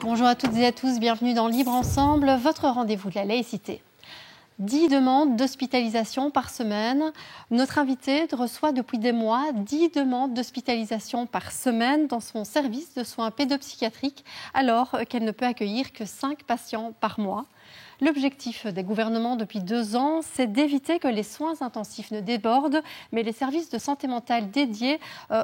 Bonjour à toutes et à tous, bienvenue dans Libre Ensemble, votre rendez-vous de la laïcité. 10 demandes d'hospitalisation par semaine. Notre invité reçoit depuis des mois 10 demandes d'hospitalisation par semaine dans son service de soins pédopsychiatriques, alors qu'elle ne peut accueillir que 5 patients par mois. L'objectif des gouvernements depuis 2 ans, c'est d'éviter que les soins intensifs ne débordent, mais les services de santé mentale dédiés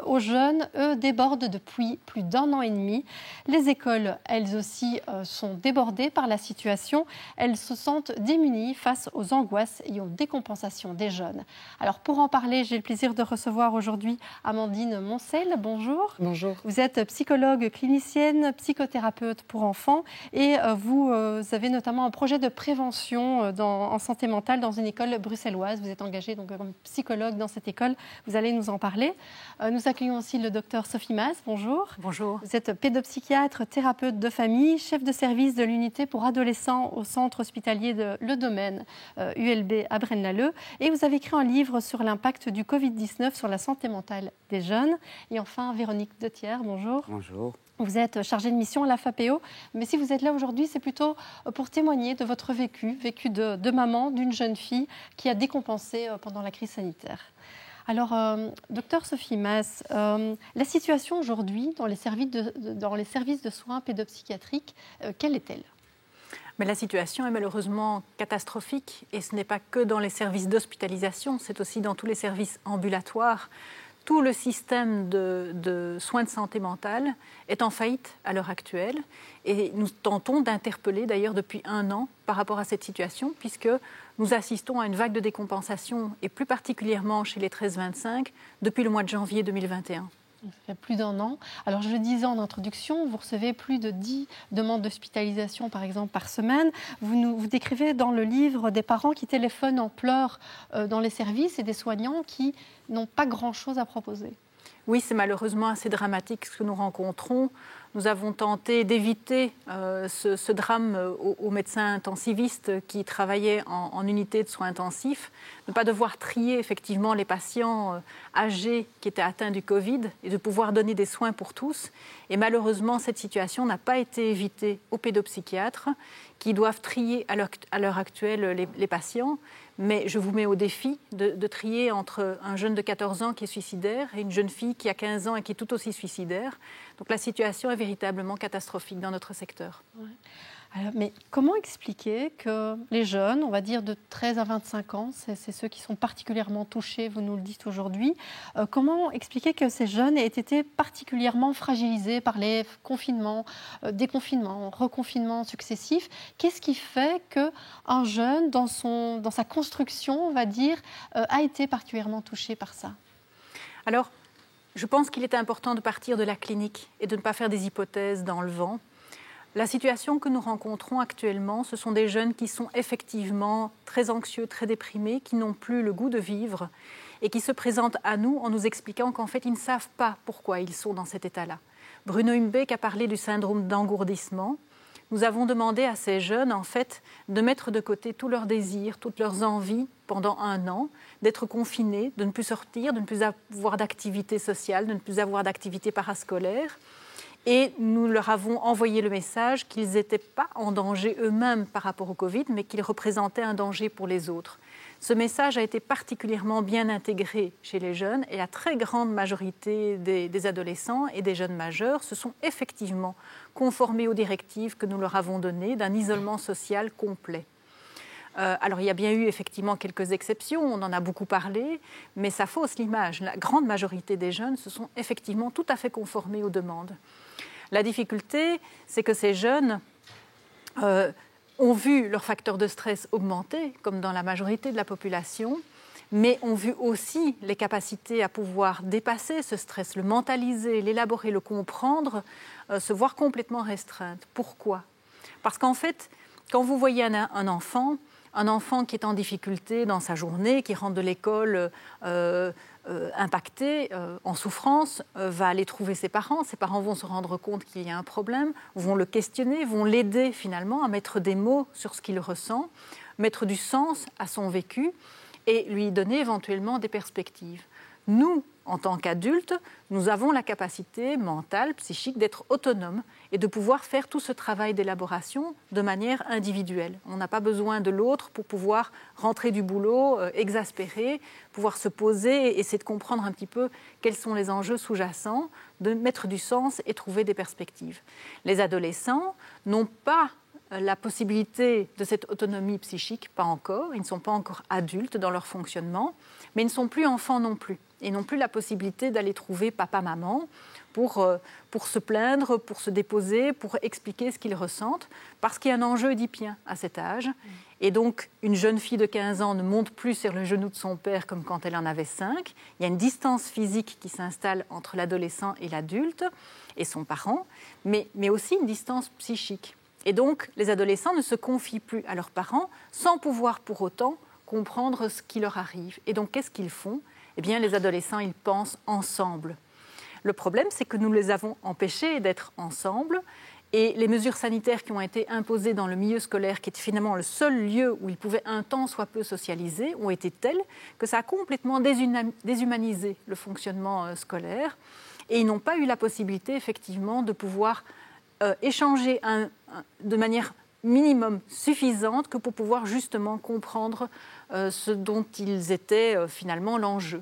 aux jeunes, eux, débordent depuis plus d'1 an et demi. Les écoles, elles aussi, sont débordées par la situation. Elles se sentent démunies face aux angoisses et aux décompensations des jeunes. Alors, pour en parler, j'ai le plaisir de recevoir aujourd'hui Amandine Moncel. Bonjour. Bonjour. Vous êtes psychologue clinicienne, psychothérapeute pour enfants et vous avez notamment un projet de prévention en santé mentale dans une école bruxelloise. Vous êtes engagée donc, comme psychologue dans cette école. Vous allez nous en parler. Nous accueillons aussi le docteur Sophie Mas. Bonjour. Bonjour. Vous êtes pédopsychiatre, thérapeute de famille, chef de service de l'unité pour adolescents au centre hospitalier de Le Domaine, ULB à Braine-l'Alleud. Et vous avez écrit un livre sur l'impact du Covid-19 sur la santé mentale des jeunes. Et enfin, Véronique Dethière. Bonjour. Bonjour. Vous êtes chargée de mission à la FAPEO, mais si vous êtes là aujourd'hui, c'est plutôt pour témoigner de votre vécu de maman d'une jeune fille qui a décompensé pendant la crise sanitaire. Alors, docteur Sophie Mas, la situation aujourd'hui dans les services de soins pédopsychiatriques, quelle est-elle ? Mais la situation est malheureusement catastrophique et ce n'est pas que dans les services d'hospitalisation, c'est aussi dans tous les services ambulatoires. Tout le système de soins de santé mentale est en faillite à l'heure actuelle et nous tentons d'interpeller d'ailleurs depuis 1 an par rapport à cette situation puisque nous assistons à une vague de décompensation et plus particulièrement chez les 13-25 depuis le mois de janvier 2021. Ça fait plus d'1 an. Alors, je le disais en introduction, vous recevez plus de 10 demandes d'hospitalisation, par exemple, par semaine. Vous décrivez dans le livre des parents qui téléphonent en pleurs dans les services et des soignants qui n'ont pas grand-chose à proposer. Oui, c'est malheureusement assez dramatique ce que nous rencontrons. Nous avons tenté d'éviter ce drame aux médecins intensivistes qui travaillaient en unité de soins intensifs, de ne pas devoir trier effectivement les patients âgés qui étaient atteints du Covid et de pouvoir donner des soins pour tous. Et malheureusement, cette situation n'a pas été évitée aux pédopsychiatres qui doivent trier à l'heure actuelle les patients. Mais je vous mets au défi de trier entre un jeune de 14 ans qui est suicidaire et une jeune fille qui a 15 ans et qui est tout aussi suicidaire. Donc la situation est véritablement catastrophique dans notre secteur. Ouais. Alors, mais comment expliquer que les jeunes, on va dire de 13 à 25 ans, c'est ceux qui sont particulièrement touchés, vous nous le dites aujourd'hui, comment expliquer que ces jeunes aient été particulièrement fragilisés par les confinements, déconfinements, reconfinements successifs ? Qu'est-ce qui fait qu'un jeune, dans sa construction, on va dire, a été particulièrement touché par ça ? Alors, je pense qu'il est important de partir de la clinique et de ne pas faire des hypothèses dans le vent. La situation que nous rencontrons actuellement, ce sont des jeunes qui sont effectivement très anxieux, très déprimés, qui n'ont plus le goût de vivre et qui se présentent à nous en nous expliquant qu'en fait, ils ne savent pas pourquoi ils sont dans cet état-là. Bruno Humbeck a parlé du syndrome d'engourdissement. Nous avons demandé à ces jeunes, en fait, de mettre de côté tous leurs désirs, toutes leurs envies pendant 1 an, d'être confinés, de ne plus sortir, de ne plus avoir d'activité sociale, de ne plus avoir d'activité parascolaire. Et nous leur avons envoyé le message qu'ils n'étaient pas en danger eux-mêmes par rapport au Covid, mais qu'ils représentaient un danger pour les autres. Ce message a été particulièrement bien intégré chez les jeunes et la très grande majorité des adolescents et des jeunes majeurs se sont effectivement conformés aux directives que nous leur avons données d'un isolement social complet. Alors, il y a bien eu effectivement quelques exceptions, on en a beaucoup parlé, mais ça fausse l'image. La grande majorité des jeunes se sont effectivement tout à fait conformés aux demandes. La difficulté, c'est que ces jeunes ont vu leur facteur de stress augmenter, comme dans la majorité de la population, mais ont vu aussi les capacités à pouvoir dépasser ce stress, le mentaliser, l'élaborer, le comprendre, se voir complètement restreintes. Pourquoi ? Parce qu'en fait, quand vous voyez un enfant qui est en difficulté dans sa journée, qui rentre de l'école impacté, en souffrance, va aller trouver ses parents vont se rendre compte qu'il y a un problème, vont le questionner, vont l'aider finalement à mettre des mots sur ce qu'il ressent, mettre du sens à son vécu et lui donner éventuellement des perspectives. Nous, en tant qu'adultes, nous avons la capacité mentale, psychique, d'être autonomes et de pouvoir faire tout ce travail d'élaboration de manière individuelle. On n'a pas besoin de l'autre pour pouvoir rentrer du boulot, exaspéré, pouvoir se poser et essayer de comprendre un petit peu quels sont les enjeux sous-jacents, de mettre du sens et trouver des perspectives. Les adolescents n'ont pas la possibilité de cette autonomie psychique, pas encore. Ils ne sont pas encore adultes dans leur fonctionnement, mais ils ne sont plus enfants non plus. Ils n'ont plus la possibilité d'aller trouver papa-maman pour se plaindre, pour se déposer, pour expliquer ce qu'ils ressentent, parce qu'il y a un enjeu oedipien à cet âge. Et donc, une jeune fille de 15 ans ne monte plus sur le genou de son père comme quand elle en avait 5. Il y a une distance physique qui s'installe entre l'adolescent et l'adulte et son parent, mais aussi une distance psychique. Et donc, les adolescents ne se confient plus à leurs parents sans pouvoir pour autant comprendre ce qui leur arrive. Et donc, qu'est-ce qu'ils font ? Eh bien, les adolescents, ils pensent ensemble. Le problème, c'est que nous les avons empêchés d'être ensemble. Et les mesures sanitaires qui ont été imposées dans le milieu scolaire, qui est finalement le seul lieu où ils pouvaient un temps soit peu socialiser, ont été telles que ça a complètement déshumanisé le fonctionnement scolaire. Et ils n'ont pas eu la possibilité, effectivement, de pouvoir échanger de manière minimum suffisante que pour pouvoir justement comprendre ce dont ils étaient finalement l'enjeu.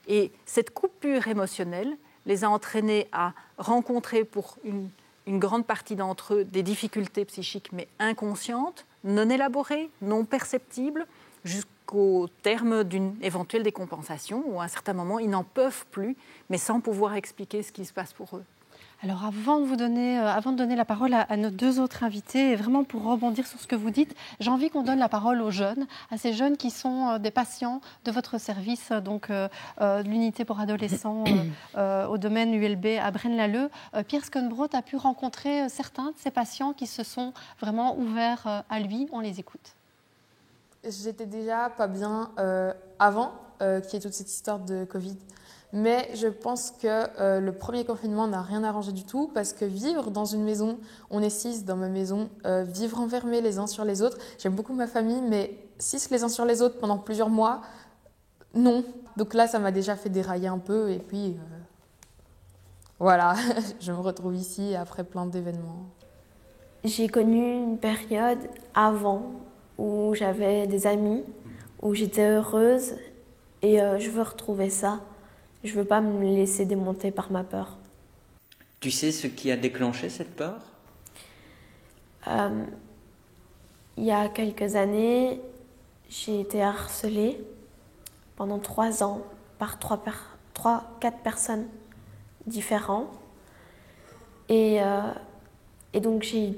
Et cette coupure émotionnelle les a entraînés à rencontrer pour une grande partie d'entre eux des difficultés psychiques mais inconscientes, non élaborées, non perceptibles, jusqu'au terme d'une éventuelle décompensation où à un certain moment ils n'en peuvent plus mais sans pouvoir expliquer ce qui se passe pour eux. Alors avant de donner la parole à nos deux autres invités, et vraiment pour rebondir sur ce que vous dites, j'ai envie qu'on donne la parole aux jeunes, à ces jeunes qui sont des patients de votre service, donc de l'unité pour adolescents au domaine ULB à Braine-l'Alleud. Pierre Schoenbrot a pu rencontrer certains de ces patients qui se sont vraiment ouverts à lui. On les écoute. J'étais déjà pas bien avant qu'il y ait toute cette histoire de Covid. Mais je pense que le premier confinement n'a rien arrangé du tout parce que vivre dans une maison, on est 6 dans ma maison, vivre enfermés les uns sur les autres, j'aime beaucoup ma famille, mais 6 les uns sur les autres pendant plusieurs mois, non. Donc là, ça m'a déjà fait dérailler un peu et puis voilà, je me retrouve ici après plein d'événements. J'ai connu une période avant où j'avais des amis, où j'étais heureuse et je veux retrouver ça. Je ne veux pas me laisser démonter par ma peur. Tu sais ce qui a déclenché cette peur ? Il y a quelques années, j'ai été harcelée pendant 3 ans par 4 personnes différentes. Et donc j'ai eu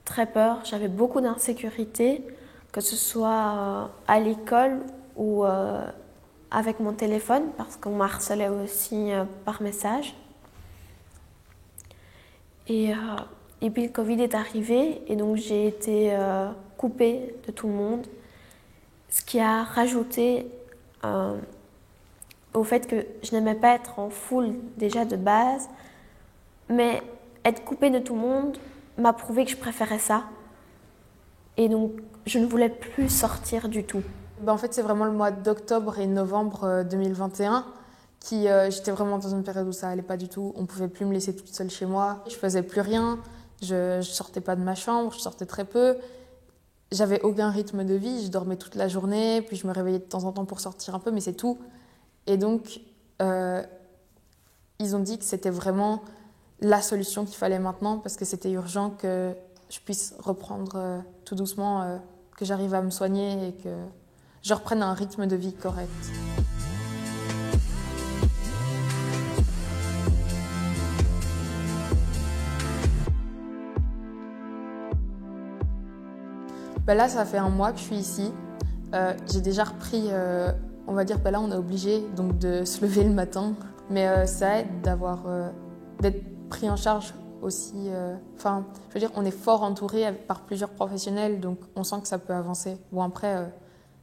très peur, j'avais beaucoup d'insécurité, que ce soit à l'école ou avec mon téléphone, parce qu'on m'a harcelée aussi par message. Et puis le Covid est arrivé et donc j'ai été coupée de tout le monde, ce qui a rajouté au fait que je n'aimais pas être en foule déjà de base, mais être coupée de tout le monde m'a prouvé que je préférais ça. Et donc je ne voulais plus sortir du tout. En fait, c'est vraiment le mois d'octobre et novembre 2021 j'étais vraiment dans une période où ça allait pas du tout. On pouvait plus me laisser toute seule chez moi. Je faisais plus rien. Je sortais pas de ma chambre. Je sortais très peu. J'avais aucun rythme de vie. Je dormais toute la journée. Puis je me réveillais de temps en temps pour sortir un peu, mais c'est tout. Et donc, ils ont dit que c'était vraiment la solution qu'il fallait maintenant parce que c'était urgent que je puisse reprendre tout doucement, que j'arrive à me soigner et que je reprenne un rythme de vie correct. Là, ça fait un mois que je suis ici. J'ai déjà repris, on va dire, là, on est obligé donc, de se lever le matin. Mais ça aide d'être pris en charge aussi. Je veux dire, on est fort entouré par plusieurs professionnels, donc on sent que ça peut avancer. Bon, après,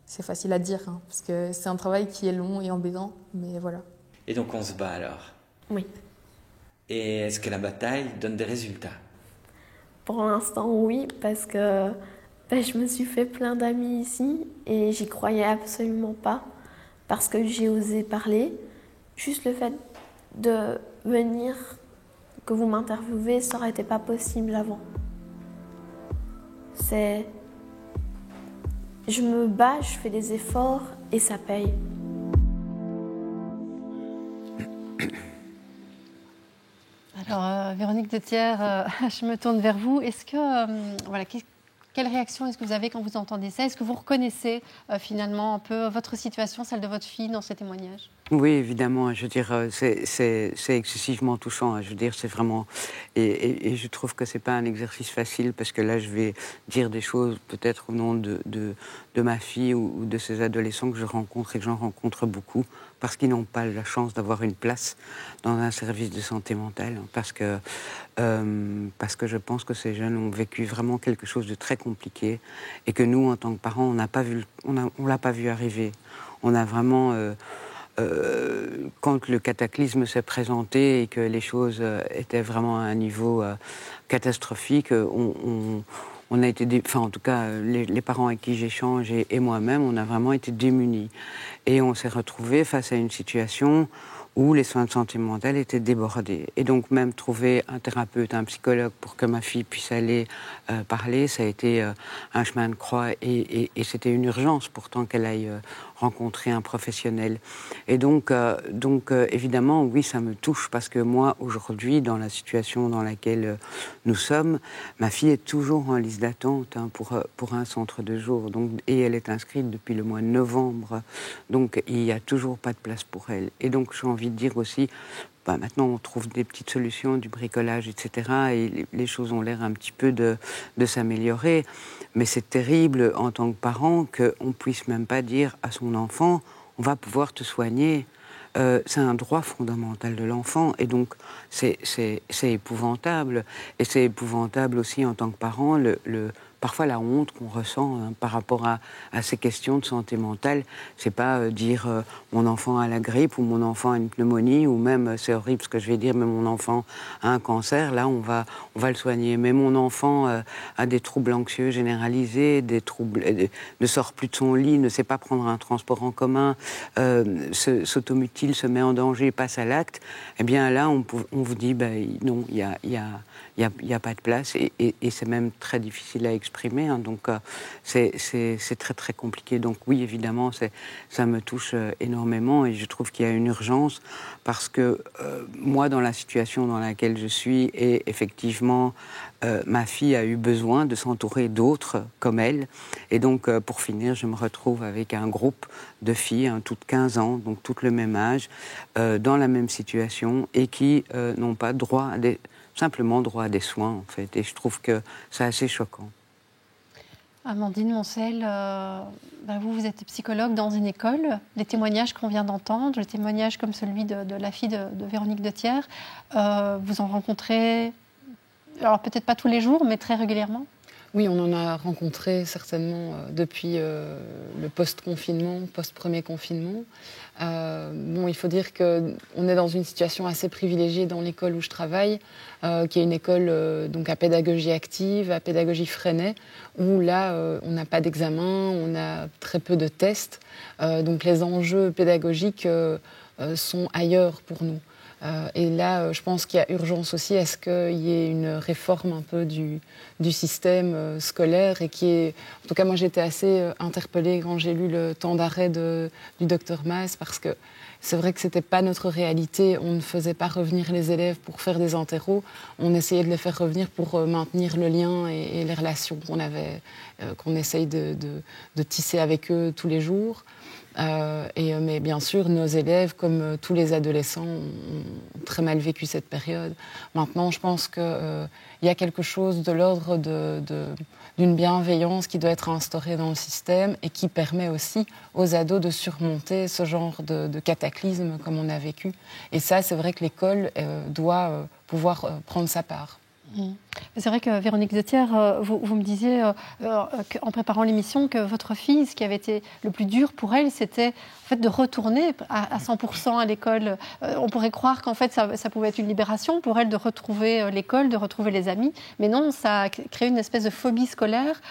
c'est facile à dire, hein, parce que c'est un travail qui est long et embêtant, mais voilà. Et donc on se bat alors ? Oui. Et est-ce que la bataille donne des résultats ? Pour l'instant, oui, parce que je me suis fait plein d'amis ici et j'y croyais absolument pas, parce que j'ai osé parler. juste le fait de venir, que vous m'interviewez, ça n'aurait été pas possible avant. Je me bats, je fais des efforts et ça paye. Alors, Véronique de Thiers, je me tourne vers vous. Est-ce que, quelle réaction est-ce que vous avez quand vous entendez ça? Est-ce que vous reconnaissez finalement un peu votre situation, celle de votre fille, dans ce témoignage? Oui, évidemment. Je veux dire, c'est excessivement touchant. Je veux dire, c'est vraiment... Et je trouve que c'est pas un exercice facile parce que là, je vais dire des choses peut-être au nom de ma fille ou de ces adolescents que je rencontre et que j'en rencontre beaucoup parce qu'ils n'ont pas la chance d'avoir une place dans un service de santé mentale. Parce que je pense que ces jeunes ont vécu vraiment quelque chose de très compliqué et que nous, en tant que parents, on l'a pas vu arriver. On a vraiment... quand le cataclysme s'est présenté et que les choses étaient vraiment à un niveau catastrophique, on a été, en tout cas, les parents avec qui j'échange et moi-même, on a vraiment été démunis. Et on s'est retrouvés face à une situation où les soins de santé mentale étaient débordés. Et donc même trouver un thérapeute, un psychologue pour que ma fille puisse aller parler, ça a été un chemin de croix et c'était une urgence pourtant qu'elle aille rencontrer un professionnel. Et donc évidemment, oui, ça me touche parce que moi, aujourd'hui, dans la situation dans laquelle nous sommes, ma fille est toujours en liste d'attente pour un centre de jour. Donc, et elle est inscrite depuis le mois de novembre. Donc il n'y a toujours pas de place pour elle. Et donc j'ai envie de dire aussi, maintenant on trouve des petites solutions, du bricolage, etc. Et les choses ont l'air un petit peu de s'améliorer. Mais c'est terrible en tant que parent qu'on ne puisse même pas dire à son enfant « on va pouvoir te soigner ». C'est un droit fondamental de l'enfant et donc c'est épouvantable. Et c'est épouvantable aussi en tant que parent, parfois la honte qu'on ressent par rapport à ces questions de santé mentale. C'est pas dire mon enfant a la grippe ou mon enfant a une pneumonie ou même, c'est horrible ce que je vais dire, mais mon enfant a un cancer, là on va le soigner. Mais mon enfant a des troubles anxieux généralisés, des troubles, ne sort plus de son lit, ne sait pas prendre un transport en commun, s'automutile, se met en danger, passe à l'acte. Eh bien là on vous dit non, il y a pas de place et c'est même très difficile à exprimer. Donc c'est très très compliqué. Donc oui, évidemment, ça me touche énormément et je trouve qu'il y a une urgence parce que moi, dans la situation dans laquelle je suis, et effectivement, ma fille a eu besoin de s'entourer d'autres comme elle. Et donc, pour finir, je me retrouve avec un groupe de filles, toutes 15 ans, donc toutes le même âge, dans la même situation et qui n'ont pas simplement droit à des soins, en fait. Et je trouve que c'est assez choquant. Amandine Moncel, vous êtes psychologue dans une école. Les témoignages qu'on vient d'entendre, les témoignages comme celui de la fille de Véronique de Thiers, vous en rencontrez, alors peut-être pas tous les jours, mais très régulièrement? Oui, on en a rencontré certainement depuis le post-confinement, post-premier confinement. Il faut dire qu'on est dans une situation assez privilégiée dans l'école où je travaille, qui est une école donc à pédagogie active, à pédagogie freinée, où là, on n'a pas d'examen, on a très peu de tests. Donc les enjeux pédagogiques sont ailleurs pour nous. Et là, je pense qu'il y a urgence aussi à ce qu'il y ait une réforme un peu du système scolaire et qui est... En tout cas, moi, j'étais assez interpellée quand j'ai lu le temps d'arrêt du docteur Maes parce que c'est vrai que ce n'était pas notre réalité. On ne faisait pas revenir les élèves pour faire des interros. On essayait de les faire revenir pour maintenir le lien et les relations qu'on essaye de tisser avec eux tous les jours. Mais bien sûr, nos élèves, comme tous les adolescents, ont très mal vécu cette période. Maintenant, je pense qu'il y a quelque chose de l'ordre d'une bienveillance qui doit être instaurée dans le système et qui permet aussi aux ados de surmonter ce genre de cataclysme comme on a vécu. Et ça, c'est vrai que l'école doit pouvoir prendre sa part. C'est vrai que Véronique Zetière, vous me disiez en préparant l'émission que votre fille, ce qui avait été le plus dur pour elle, c'était en fait de retourner à 100% à l'école. On pourrait croire qu'en fait ça pouvait être une libération pour elle de retrouver l'école, de retrouver les amis, mais non, ça a créé une espèce de phobie scolaire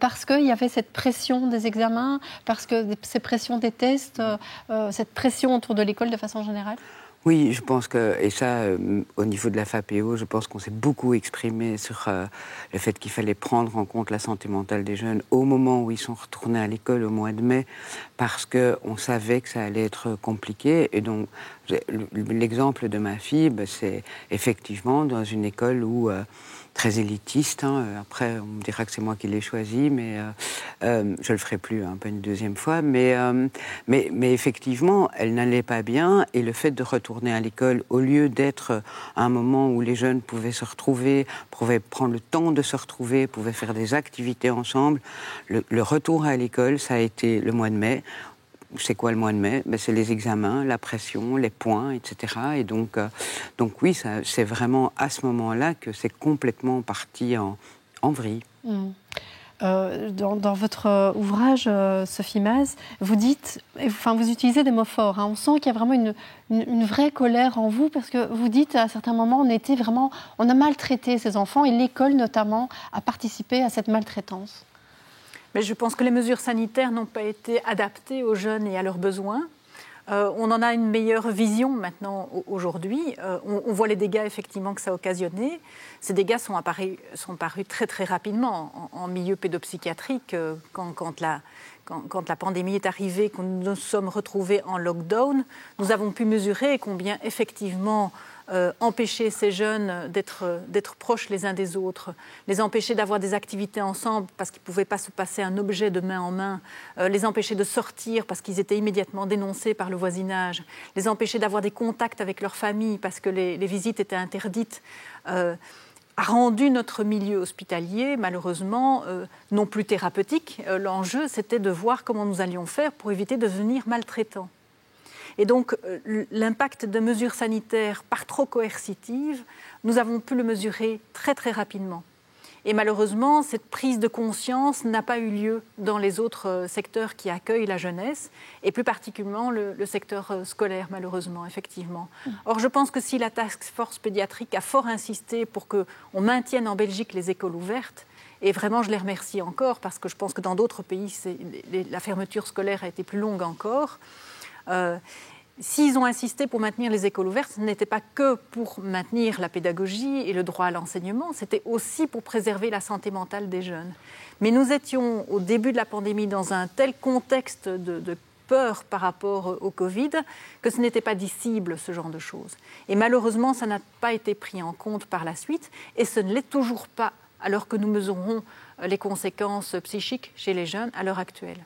parce qu'il y avait cette pression des examens, parce que cette pression des tests, cette pression autour de l'école de façon générale. Oui, je pense que, et ça, au niveau de la FAPEO, je pense qu'on s'est beaucoup exprimé sur le fait qu'il fallait prendre en compte la santé mentale des jeunes au moment où ils sont retournés à l'école au mois de mai, parce qu'on savait que ça allait être compliqué. Et donc, l'exemple de ma fille, c'est effectivement dans une école où... très élitiste, après on me dira que c'est moi qui l'ai choisi, mais je le ferai plus, pas une deuxième fois, mais effectivement, elle n'allait pas bien, et le fait de retourner à l'école, au lieu d'être un moment où les jeunes pouvaient se retrouver, pouvaient prendre le temps de se retrouver, pouvaient faire des activités ensemble, le retour à l'école, ça a été le mois de mai. C'est quoi le mois de mai ? C'est les examens, la pression, les points, etc. Et donc oui, c'est vraiment à ce moment-là que c'est complètement parti en vrille. Dans votre ouvrage, Sophie Maz, vous utilisez des mots forts. On sent qu'il y a vraiment une vraie colère en vous, parce que vous dites à certains moments, on a maltraité ces enfants, et l'école notamment a participé à cette maltraitance. Mais je pense que les mesures sanitaires n'ont pas été adaptées aux jeunes et à leurs besoins. On en a une meilleure vision maintenant, aujourd'hui. On voit les dégâts effectivement que ça a occasionné. Ces dégâts sont parus très très rapidement en milieu pédopsychiatrique. Quand la pandémie est arrivée, quand nous nous sommes retrouvés en lockdown, nous avons pu mesurer combien effectivement empêcher ces jeunes d'être proches les uns des autres, les empêcher d'avoir des activités ensemble parce qu'ils ne pouvaient pas se passer un objet de main en main, les empêcher de sortir parce qu'ils étaient immédiatement dénoncés par le voisinage, les empêcher d'avoir des contacts avec leur famille parce que les visites étaient interdites, a rendu notre milieu hospitalier, malheureusement, non plus thérapeutique. L'enjeu, c'était de voir comment nous allions faire pour éviter de devenir maltraitants. Et donc, l'impact de mesures sanitaires par trop coercitives, nous avons pu le mesurer très très rapidement. Et malheureusement, cette prise de conscience n'a pas eu lieu dans les autres secteurs qui accueillent la jeunesse, et plus particulièrement le secteur scolaire, malheureusement, effectivement. Or, je pense que si la task force pédiatrique a fort insisté pour qu'on maintienne en Belgique les écoles ouvertes, et vraiment, je les remercie encore, parce que je pense que dans d'autres pays, la fermeture scolaire a été plus longue encore. S'ils ont insisté pour maintenir les écoles ouvertes, ce n'était pas que pour maintenir la pédagogie et le droit à l'enseignement, c'était aussi pour préserver la santé mentale des jeunes. Mais nous étions au début de la pandémie dans un tel contexte de peur par rapport au Covid que ce n'était pas dissible, ce genre de choses. Et malheureusement, ça n'a pas été pris en compte par la suite, et ce ne l'est toujours pas, alors que nous mesurons les conséquences psychiques chez les jeunes à l'heure actuelle.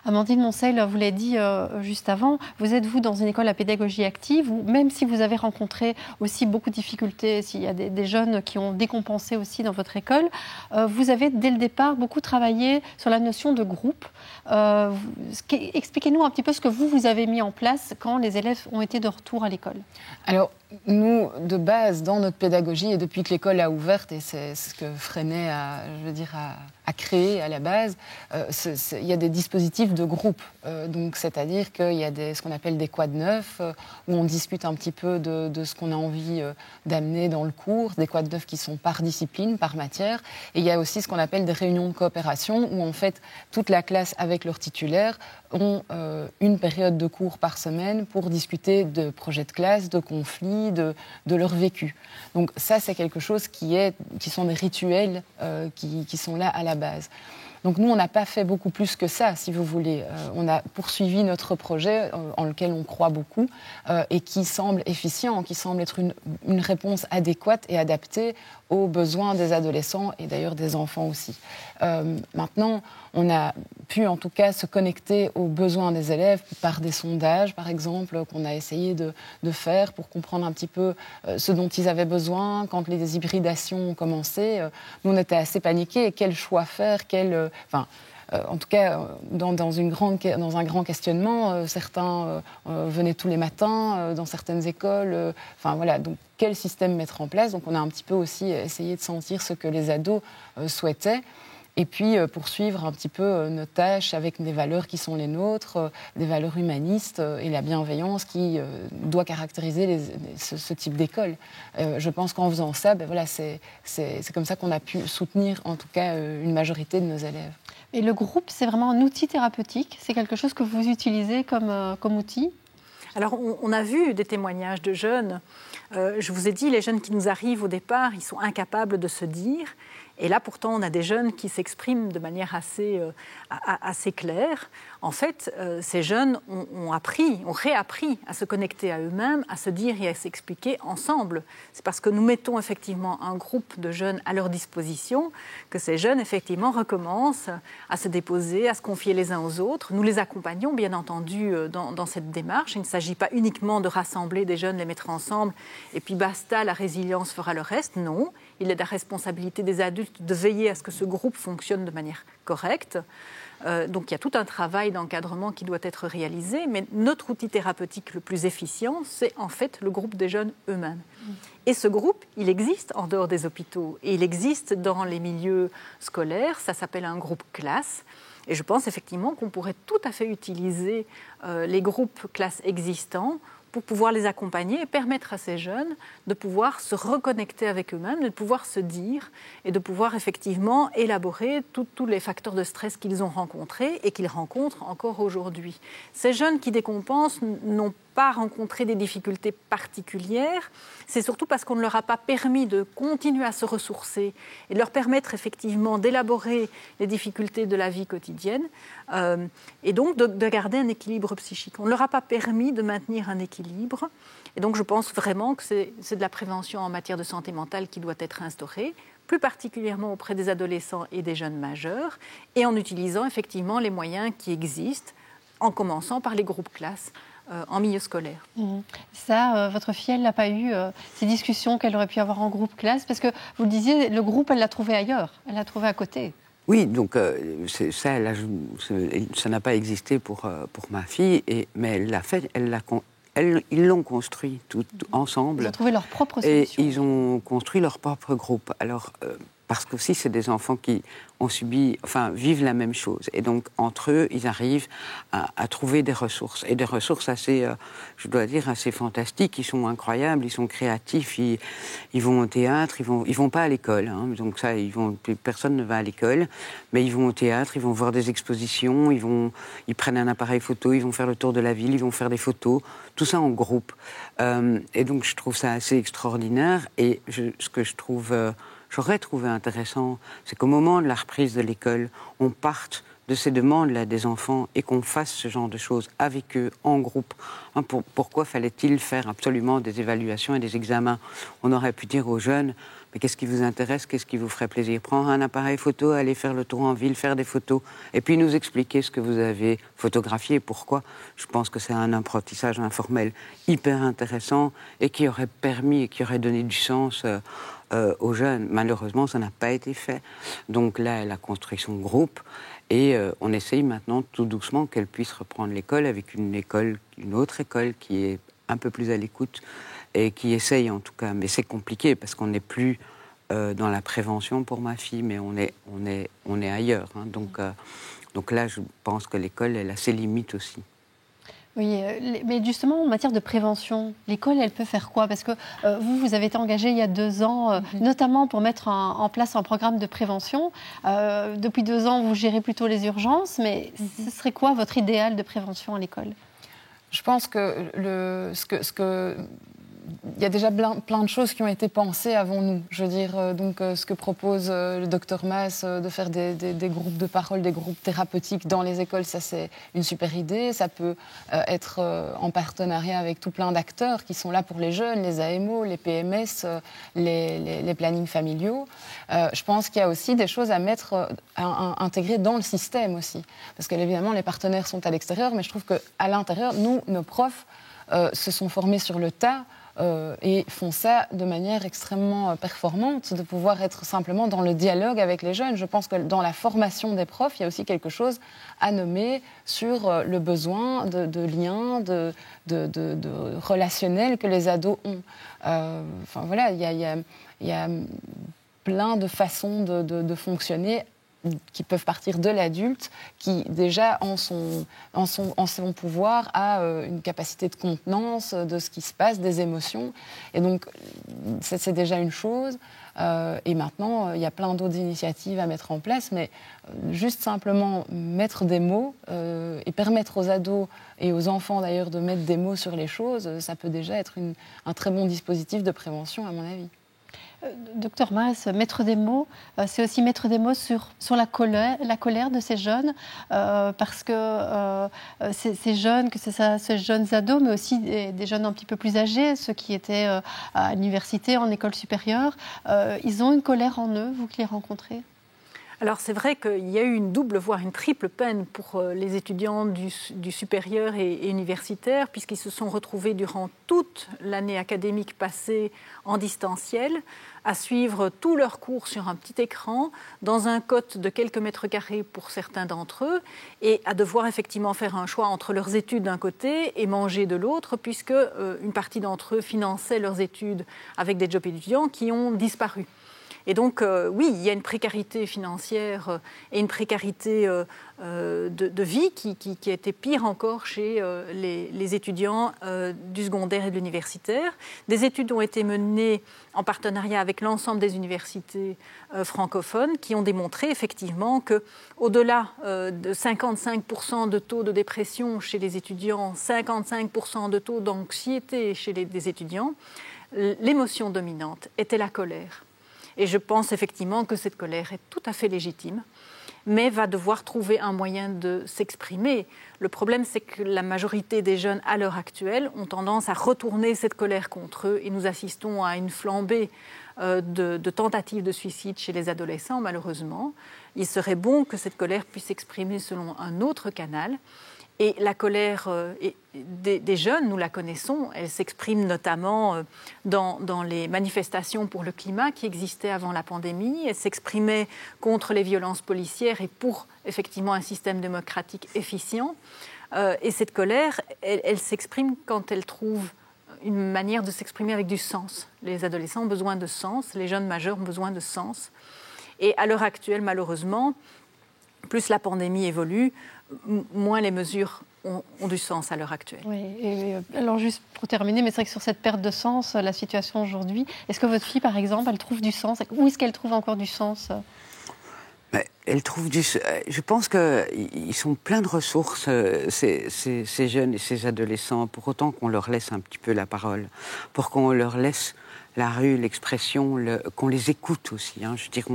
Amandine Moncel, vous l'avez dit juste avant, vous êtes dans une école à pédagogie active où même si vous avez rencontré aussi beaucoup de difficultés, s'il y a des jeunes qui ont décompensé aussi dans votre école, vous avez dès le départ beaucoup travaillé sur la notion de groupe. Expliquez-nous un petit peu ce que vous avez mis en place quand les élèves ont été de retour à l'école. Alors, nous, de base, dans notre pédagogie, et depuis que l'école a ouvert, et c'est ce que Freinet a créé à la base, il y a des dispositifs de groupe. Donc, c'est-à-dire qu'il y a ce qu'on appelle des quads neufs, où on discute un petit peu de ce qu'on a envie d'amener dans le cours, des quads neufs qui sont par discipline, par matière. Et il y a aussi ce qu'on appelle des réunions de coopération, où en fait, toute la classe avec leur titulaire ont une période de cours par semaine pour discuter de projets de classe, de conflits, de leur vécu. Donc ça, c'est quelque chose qui sont des rituels qui sont là à la base. Donc nous, on n'a pas fait beaucoup plus que ça, si vous voulez. On a poursuivi notre projet en lequel on croit beaucoup et qui semble efficient, qui semble être une réponse adéquate et adaptée aux besoins des adolescents et d'ailleurs des enfants aussi. Maintenant, on a pu en tout cas se connecter aux besoins des élèves par des sondages, par exemple, qu'on a essayé de faire pour comprendre un petit peu ce dont ils avaient besoin quand les hybridations ont commencé. Nous, on était assez paniqués. Quel choix faire en tout cas, dans un grand questionnement, certains venaient tous les matins dans certaines écoles. Enfin voilà, donc quel système mettre en place? Donc on a un petit peu aussi essayé de sentir ce que les ados souhaitaient. Et puis poursuivre un petit peu nos tâches avec des valeurs qui sont les nôtres, des valeurs humanistes et la bienveillance qui doit caractériser ce type d'école. Je pense qu'en faisant ça, voilà, c'est comme ça qu'on a pu soutenir en tout cas une majorité de nos élèves. Et le groupe, c'est vraiment un outil thérapeutique? C'est quelque chose que vous utilisez comme outil? Alors, on a vu des témoignages de jeunes. Je vous ai dit, les jeunes qui nous arrivent au départ, ils sont incapables de se dire. Et là, pourtant, on a des jeunes qui s'expriment de manière assez claire. En fait, ces jeunes ont réappris à se connecter à eux-mêmes, à se dire et à s'expliquer ensemble. C'est parce que nous mettons effectivement un groupe de jeunes à leur disposition que ces jeunes, effectivement, recommencent à se déposer, à se confier les uns aux autres. Nous les accompagnons, bien entendu, dans cette démarche. Il ne s'agit pas uniquement de rassembler des jeunes, les mettre ensemble, et puis basta, la résilience fera le reste. Non, il est de la responsabilité des adultes de veiller à ce que ce groupe fonctionne de manière correcte. Donc il y a tout un travail d'encadrement qui doit être réalisé, mais notre outil thérapeutique le plus efficient, c'est en fait le groupe des jeunes eux-mêmes. Et ce groupe, il existe en dehors des hôpitaux, et il existe dans les milieux scolaires, ça s'appelle un groupe classe. Et je pense effectivement qu'on pourrait tout à fait utiliser les groupes classes existants pour pouvoir les accompagner et permettre à ces jeunes de pouvoir se reconnecter avec eux-mêmes, de pouvoir se dire et de pouvoir effectivement élaborer tous les facteurs de stress qu'ils ont rencontrés et qu'ils rencontrent encore aujourd'hui. Ces jeunes qui décompensent n'ont pas rencontré des difficultés particulières, c'est surtout parce qu'on ne leur a pas permis de continuer à se ressourcer et de leur permettre effectivement d'élaborer les difficultés de la vie quotidienne et donc de garder un équilibre psychique. On ne leur a pas permis de maintenir un équilibre et donc je pense vraiment que c'est de la prévention en matière de santé mentale qui doit être instaurée, plus particulièrement auprès des adolescents et des jeunes majeurs et en utilisant effectivement les moyens qui existent, en commençant par les groupes classes en milieu scolaire. Ça, votre fille, elle n'a pas eu ces discussions qu'elle aurait pu avoir en groupe classe, parce que vous le disiez, le groupe, elle l'a trouvé ailleurs, elle l'a trouvé à côté. Oui, donc ça n'a pas existé pour ma fille, mais elle l'a fait, ils l'ont construit tout ensemble. Ils ont trouvé leur propre solution. Et ils ont construit leur propre groupe. Alors, parce qu'aussi, c'est des enfants qui vivent la même chose. Et donc, entre eux, ils arrivent à trouver des ressources. Et des ressources assez, je dois dire, assez fantastiques. Ils sont incroyables, ils sont créatifs, ils vont au théâtre, ils vont pas à l'école. Hein. Donc ça, personne ne va à l'école. Mais ils vont au théâtre, ils vont voir des expositions, ils prennent un appareil photo, ils vont faire le tour de la ville, ils vont faire des photos. Tout ça en groupe. Et donc, je trouve ça assez extraordinaire. Et ce que j'aurais trouvé intéressant, c'est qu'au moment de la reprise de l'école, on parte de ces demandes-là des enfants et qu'on fasse ce genre de choses avec eux, en groupe. Pourquoi fallait-il faire absolument des évaluations et des examens? On aurait pu dire aux jeunes, mais qu'est-ce qui vous intéresse, qu'est-ce qui vous ferait plaisir? Prendre un appareil photo, aller faire le tour en ville, faire des photos, et puis nous expliquer ce que vous avez photographié et pourquoi. Je pense que c'est un apprentissage informel hyper intéressant et qui aurait permis et qui aurait donné du sens aux jeunes. Malheureusement, ça n'a pas été fait. Donc là, elle a construit son groupe et on essaye maintenant tout doucement qu'elle puisse reprendre l'école avec une autre école qui est un peu plus à l'écoute et qui essaye en tout cas. Mais c'est compliqué parce qu'on n'est plus dans la prévention pour ma fille, mais on est ailleurs. Hein. Donc là, je pense que l'école, elle a ses limites aussi. Oui, mais justement, en matière de prévention, l'école, elle peut faire quoi? Parce que vous avez été engagé il y a 2 ans, notamment pour mettre en place un programme de prévention. Depuis 2 ans, vous gérez plutôt les urgences, mais ce serait quoi votre idéal de prévention à l'école? Je pense que il y a déjà plein de choses qui ont été pensées avant nous. Je veux dire, ce que propose le Dr Maas de faire des groupes de parole, des groupes thérapeutiques dans les écoles, ça c'est une super idée. Ça peut être en partenariat avec tout plein d'acteurs qui sont là pour les jeunes, les AMO, les PMS, les plannings familiaux. Je pense qu'il y a aussi des choses à intégrer dans le système aussi. Parce qu'évidemment, les partenaires sont à l'extérieur, mais je trouve qu'à l'intérieur, nos profs se sont formés sur le tas et font ça de manière extrêmement performante, de pouvoir être simplement dans le dialogue avec les jeunes. Je pense que dans la formation des profs, il y a aussi quelque chose à nommer sur le besoin de liens, de relationnel que les ados ont. Enfin voilà, il y a plein de façons de fonctionner qui peuvent partir de l'adulte, qui déjà en son pouvoir a une capacité de contenance de ce qui se passe, des émotions. Et donc, c'est déjà une chose. Et maintenant, il y a plein d'autres initiatives à mettre en place, mais juste simplement mettre des mots et permettre aux ados et aux enfants d'ailleurs de mettre des mots sur les choses, ça peut déjà être un très bon dispositif de prévention, à mon avis. Docteur Maes, mettre des mots, c'est aussi mettre des mots sur la colère de ces jeunes, parce que ces jeunes, que ces jeunes ados, mais aussi des jeunes un petit peu plus âgés, ceux qui étaient à l'université, en école supérieure, ils ont une colère en eux, vous qui les rencontrez? Alors c'est vrai qu'il y a eu une double, voire une triple peine pour les étudiants du supérieur et universitaire, puisqu'ils se sont retrouvés durant toute l'année académique passée en distanciel, à suivre tous leurs cours sur un petit écran, dans un cote de quelques mètres carrés pour certains d'entre eux, et à devoir effectivement faire un choix entre leurs études d'un côté et manger de l'autre, puisque une partie d'entre eux finançaient leurs études avec des jobs étudiants qui ont disparu. Et donc, oui, il y a une précarité financière et une précarité de vie qui a été pire encore chez les étudiants du secondaire et de l'universitaire. Des études ont été menées en partenariat avec l'ensemble des universités francophones qui ont démontré effectivement qu'au-delà de 55% de taux de dépression chez les étudiants, 55% de taux d'anxiété chez des étudiants, l'émotion dominante était la colère. Et je pense effectivement que cette colère est tout à fait légitime, mais va devoir trouver un moyen de s'exprimer. Le problème, c'est que la majorité des jeunes, à l'heure actuelle, ont tendance à retourner cette colère contre eux, et nous assistons à une flambée de tentatives de suicide chez les adolescents, malheureusement. Il serait bon que cette colère puisse s'exprimer selon un autre canal. Et la colère des jeunes, nous la connaissons, elle s'exprime notamment dans les manifestations pour le climat qui existaient avant la pandémie. Elle s'exprimait contre les violences policières et pour effectivement un système démocratique efficient. Et cette colère, elle s'exprime quand elle trouve une manière de s'exprimer avec du sens. Les adolescents ont besoin de sens, les jeunes majeurs ont besoin de sens. Et à l'heure actuelle, malheureusement, plus la pandémie évolue, moins les mesures ont du sens à l'heure actuelle. Oui, et alors juste pour terminer, mais c'est vrai que sur cette perte de sens, la situation aujourd'hui, est-ce que votre fille, par exemple, elle trouve du sens? Où est-ce qu'elle trouve encore du sens? Elle trouve je pense qu'ils sont pleins de ressources, ces jeunes et ces adolescents, pour autant qu'on leur laisse un petit peu la parole, pour qu'on leur laisse la rue, l'expression, qu'on les écoute aussi. Hein. Je veux dire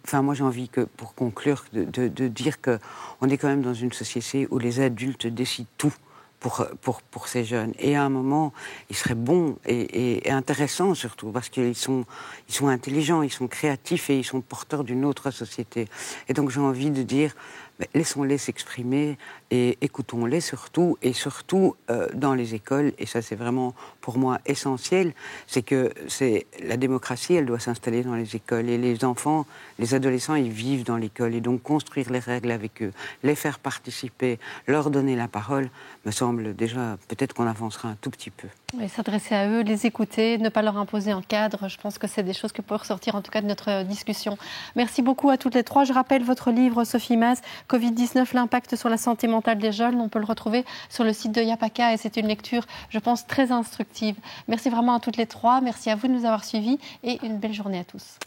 enfin, moi j'ai envie que, pour conclure, de dire qu'on est quand même dans une société où les adultes décident tout pour ces jeunes. Et à un moment, il serait bon et intéressant surtout, parce qu'ils sont intelligents, ils sont créatifs et ils sont porteurs d'une autre société. Et donc j'ai envie de dire, laissons-les s'exprimer et écoutons-les surtout, et surtout dans les écoles, et ça c'est vraiment pour moi essentiel, c'est la démocratie, elle doit s'installer dans les écoles, et les enfants, les adolescents, ils vivent dans l'école, et donc construire les règles avec eux, les faire participer, leur donner la parole, me semble déjà, peut-être qu'on avancera un tout petit peu. Et s'adresser à eux, les écouter, ne pas leur imposer un cadre, je pense que c'est des choses qui peuvent ressortir en tout cas de notre discussion. Merci beaucoup à toutes les trois. Je rappelle votre livre, Sophie Maes, Covid-19, l'impact sur la santé mentale des jeunes. On peut le retrouver sur le site de Yapaka et c'est une lecture, je pense, très instructive. Merci vraiment à toutes les trois. Merci à vous de nous avoir suivis et une belle journée à tous.